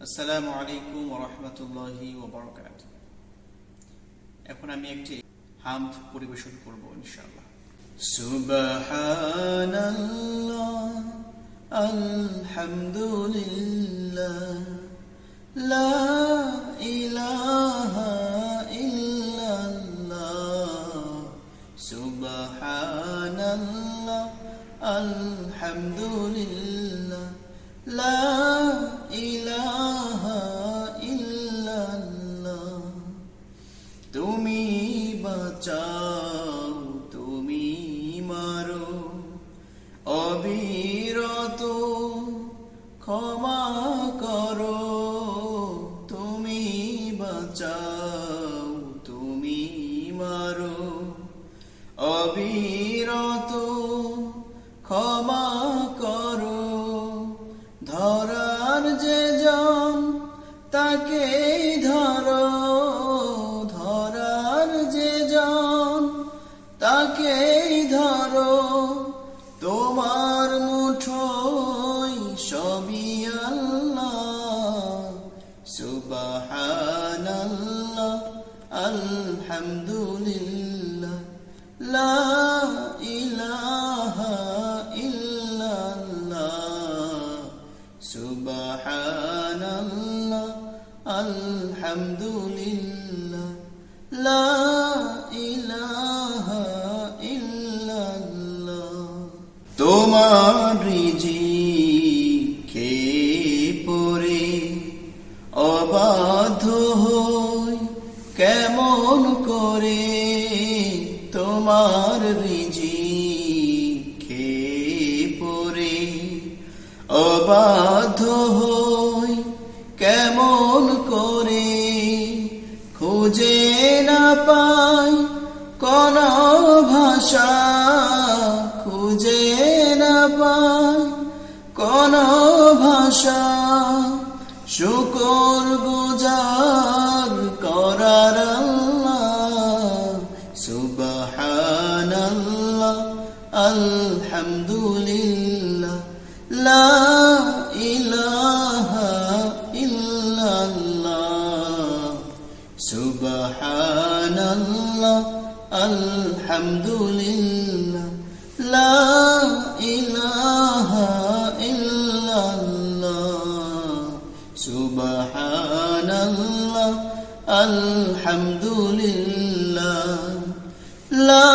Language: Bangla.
আসসালামু আলাইকুম ওয়া রাহমাতুল্লাহি ওয়া বারাকাতুহু। এখন আমি একটি হামদ পরিবেশন করব ইনশাআল্লাহ। সুবহানাল্লাহ আলহামদুলিল্লাহ লা ইলাহা ইল্লাল্লাহ সুবহানাল্লাহ আলহামদুলিল্লাহ লা ইলাহা ইল্লাল্লাহ। তুমি বাঁচাও, তুমি মারো, অবিরত ক্ষমা করো। তুমি বাঁচাও, তুমি মারো, অবিরত ক্ষমা করো। ধরার যে জন তাকে ধরো, ধরার যে জন তাকে ধরো। তোমার মুঠোয় সবই আল্লাহ। সুবহানাল্লাহ আলহামদুলিল্লাহ লা ইলাহা ইল্লাল্লাহ সুবহানাল্লাহ আলহামদুলিল্লাহ লা ইলাহা ইল্লাল্লাহ। তোমার রিজিক খেয়ে পড়ে অবাধ্য হই কেমন করে। তোমার রিজিক খেয়ে পড়ে অবাধ্য হই কেমন করে। খুঁজে না পাই কোন ভাষা, খুঁজে না পাই কোন ভাষা। শুকর গুজার করার আল্লাহ। সুবহানাল্লাহ আলহামদুলিল্লাহ লা ইলাহা ইল্লাল্লাহ সুবহানাল্লাহ আলহামদুলিল্লাহ লা ইলাহা ইল্লাল্লাহ সুবহানাল্লাহ আলহামদুলিল্লাহ লা